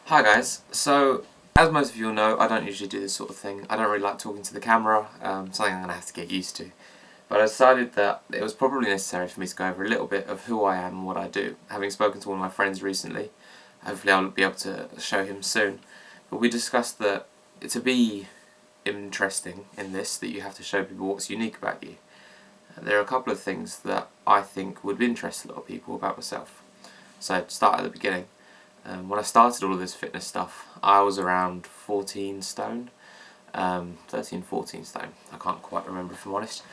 Hi guys, so as most of you will know, I don't usually do this sort of thing. I don't really like talking to the camera, something I'm going to have to get used to. But I decided that it was probably necessary for me to go over a little bit of who I am and what I do. Having spoken to one of my friends recently, hopefully I'll be able to show him soon. But we discussed that to be interesting in this, that you have to show people what's unique about you. There are a couple of things that I think would interest a lot of people about myself. So to start at the beginning. When I started all of this fitness stuff, I was around 14 stone, 13, 14 stone, I can't quite remember if I'm honest.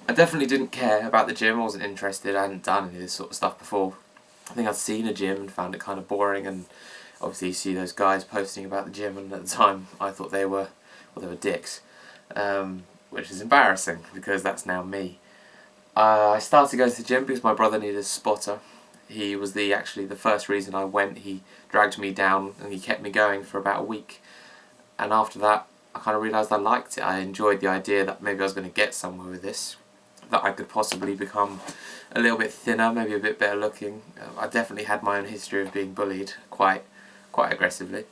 I definitely didn't care about the gym, I wasn't interested, I hadn't done any of this sort of stuff before. I think I'd seen a gym and found it kind of boring, and obviously you see those guys posting about the gym, and at the time I thought they were dicks, which is embarrassing because that's now me. I started going to the gym because my brother needed a spotter. He was actually the first reason I went. He dragged me down and he kept me going for about a week. And after that, I kind of realised I liked it. I enjoyed the idea that maybe I was going to get somewhere with this. That I could possibly become a little bit thinner, maybe a bit better looking. I definitely had my own history of being bullied quite aggressively.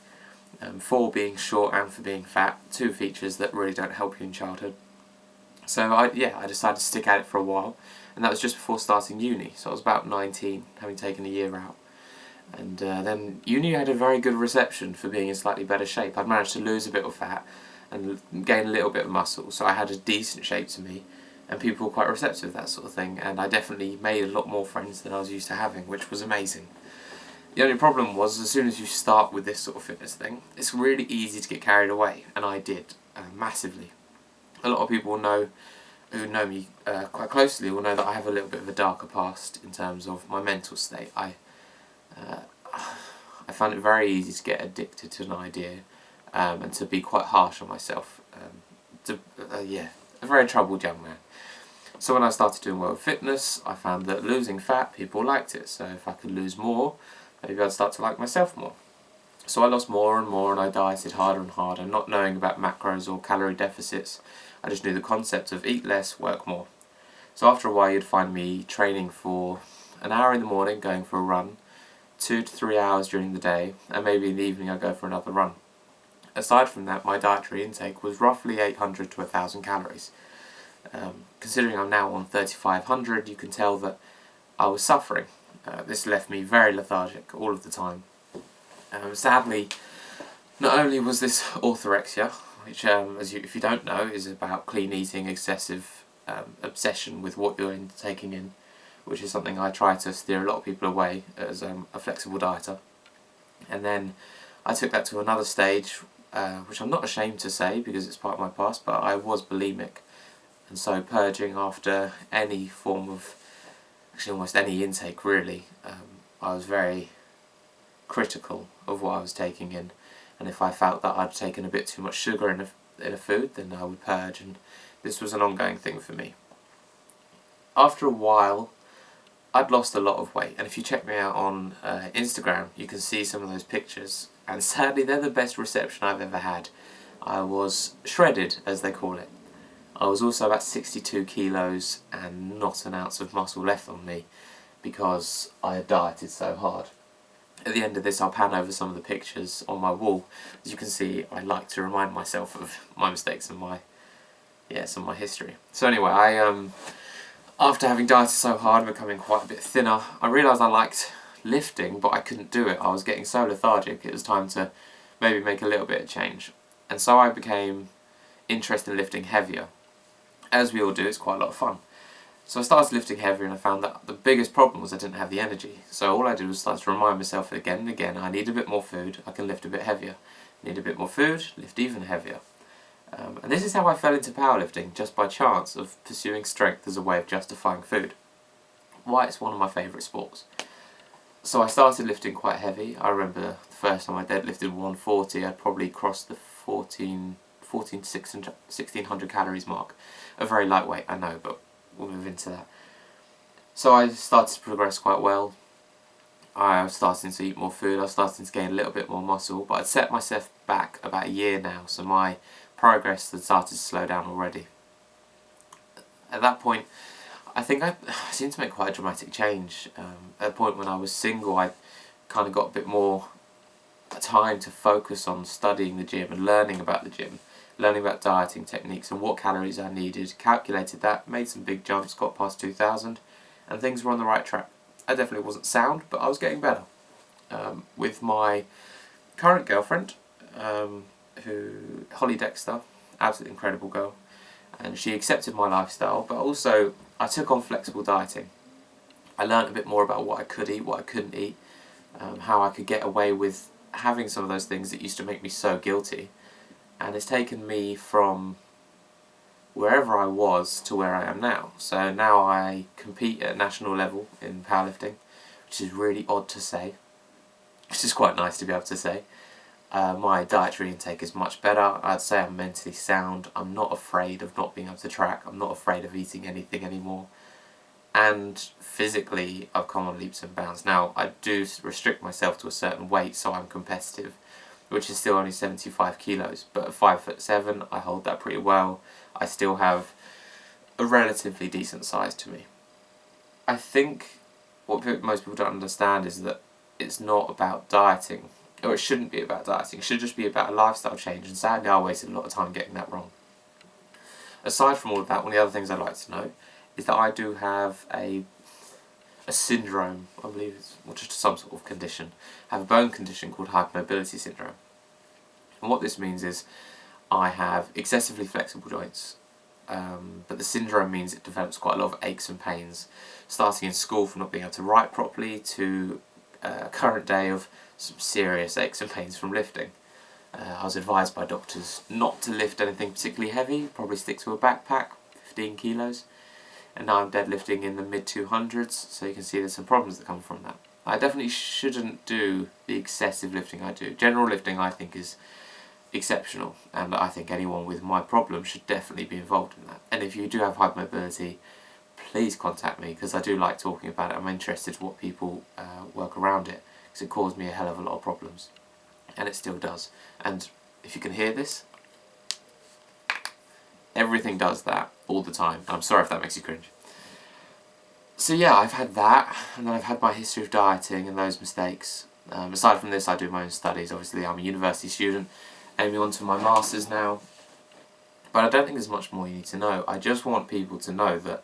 For being short and for being fat. Two features that really don't help you in childhood. So I decided to stick at it for a while. And that was just before starting uni, so I was about 19, having taken a year out. And then uni had a very good reception for being in slightly better shape. I'd managed to lose a bit of fat and gain a little bit of muscle, so I had a decent shape to me, and people were quite receptive of that sort of thing, and I definitely made a lot more friends than I was used to having, which was amazing. The only problem was, as soon as you start with this sort of fitness thing, it's really easy to get carried away, and I did, massively. A lot of people who know me quite closely will know that I have a little bit of a darker past in terms of my mental state. I find it very easy to get addicted to an idea and to be quite harsh on myself. A very troubled young man. So when I started doing well with fitness, I found that losing fat, people liked it. So if I could lose more, maybe I'd start to like myself more. So I lost more and more, and I dieted harder and harder, not knowing about macros or calorie deficits. I just knew the concept of eat less, work more. So after a while you'd find me training for an hour in the morning, going for a run, 2 to 3 hours during the day, and maybe in the evening I'd go for another run. Aside from that, my dietary intake was roughly 800 to 1,000 calories. Considering I'm now on 3,500, you can tell that I was suffering. This left me very lethargic all of the time. Sadly, not only was this orthorexia, which, if you don't know, is about clean eating, excessive obsession with what you're taking in, which is something I try to steer a lot of people away as a flexible dieter. And then I took that to another stage, which I'm not ashamed to say because it's part of my past, but I was bulimic. And so purging after any form of, actually almost any intake really, I was very critical of what I was taking in, and if I felt that I'd taken a bit too much sugar in a food, then I would purge, and this was an ongoing thing for me. After a while, I'd lost a lot of weight, and if you check me out on Instagram, you can see some of those pictures, and sadly they're the best reception I've ever had. I was shredded, as they call it. I was also about 62 kilos and not an ounce of muscle left on me because I had dieted so hard. At the end of this I'll pan over some of the pictures on my wall. As you can see, I like to remind myself of my mistakes and some of my history. So anyway, after having dieted so hard and becoming quite a bit thinner, I realised I liked lifting, but I couldn't do it. I was getting so lethargic, it was time to maybe make a little bit of change. And so I became interested in lifting heavier. As we all do, it's quite a lot of fun. So I started lifting heavier, and I found that the biggest problem was I didn't have the energy. So all I did was start to remind myself again and again, I need a bit more food, I can lift a bit heavier. Need a bit more food, lift even heavier. And this is how I fell into powerlifting, just by chance of pursuing strength as a way of justifying food. Why it's one of my favourite sports. So I started lifting quite heavy. I remember the first time I deadlifted 140, I'd probably crossed the 14 to 1600 calories mark. A very lightweight, I know, but we'll move into that. So I started to progress quite well. I was starting to eat more food, I was starting to gain a little bit more muscle, but I'd set myself back about a year now, so my progress had started to slow down already. At that point, I think I seemed to make quite a dramatic change. At a point when I was single, I kind of got a bit more time to focus on studying the gym and learning about the gym, learning about dieting techniques and what calories I needed, calculated that, made some big jumps, got past 2,000, and things were on the right track. I definitely wasn't sound, but I was getting better. With my current girlfriend, Holly Dexter, absolutely incredible girl, and she accepted my lifestyle, but also I took on flexible dieting. I learned a bit more about what I could eat, what I couldn't eat, how I could get away with having some of those things that used to make me so guilty, and it's taken me from wherever I was to where I am now. So now I compete at national level in powerlifting, which is really odd to say, which is quite nice to be able to say. My dietary intake is much better. I'd say I'm mentally sound. I'm not afraid of not being able to track. I'm not afraid of eating anything anymore. And physically, I've come on leaps and bounds. Now, I do restrict myself to a certain weight, so I'm competitive, which is still only 75 kilos. But at 5'7", I hold that pretty well. I still have a relatively decent size to me. I think what most people don't understand is that it's not about dieting, or it shouldn't be about dieting. It should just be about a lifestyle change, and sadly I wasted a lot of time getting that wrong. Aside from all of that, one of the other things I'd like to know is that I do have a syndrome, I believe it's just some sort of condition. I have a bone condition called hypermobility syndrome. And what this means is I have excessively flexible joints, but the syndrome means it develops quite a lot of aches and pains, starting in school from not being able to write properly to a current day of some serious aches and pains from lifting. I was advised by doctors not to lift anything particularly heavy, probably stick to a backpack, 15 kilos, and now I'm deadlifting in the mid-200s, so you can see there's some problems that come from that. I definitely shouldn't do the excessive lifting I do. General lifting I think is exceptional, and I think anyone with my problem should definitely be involved in that. And if you do have hypermobility, please contact me, because I do like talking about it. I'm interested in what people work around it, because it caused me a hell of a lot of problems, and it still does. And if you can hear this, everything does that all the time. I'm sorry if that makes you cringe. So yeah, I've had that, and then I've had my history of dieting and those mistakes. Aside from this, I do my own studies. Obviously, I'm a university student, aiming on to my masters now. But I don't think there's much more you need to know. I just want people to know that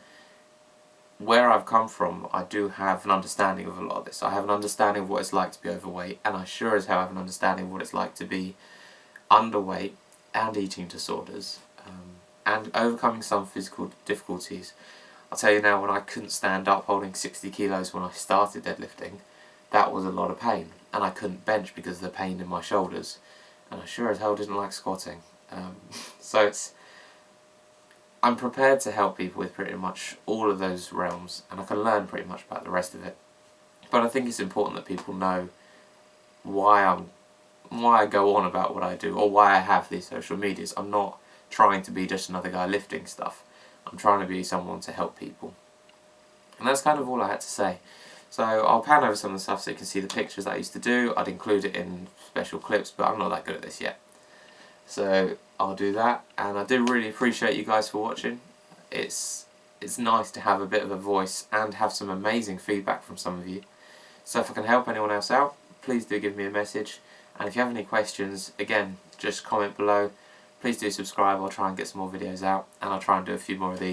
where I've come from, I do have an understanding of a lot of this. I have an understanding of what it's like to be overweight, and I sure as hell have an understanding of what it's like to be underweight and eating disorders, and overcoming some physical difficulties. I'll tell you now, when I couldn't stand up holding 60 kilos when I started deadlifting, that was a lot of pain, and I couldn't bench because of the pain in my shoulders, and I sure as hell didn't like squatting. So I'm prepared to help people with pretty much all of those realms, and I can learn pretty much about the rest of it. But I think it's important that people know why I go on about what I do, or why I have these social medias. I'm not trying to be just another guy lifting stuff. I'm trying to be someone to help people. And that's kind of all I had to say. So I'll pan over some of the stuff so you can see the pictures that I used to do. I'd include it in special clips, but I'm not that good at this yet. So I'll do that, and I do really appreciate you guys for watching. It's nice to have a bit of a voice and have some amazing feedback from some of you. So if I can help anyone else out, please do give me a message. And if you have any questions, again, just comment below. Please do subscribe. I'll try and get some more videos out, and I'll try and do a few more of these.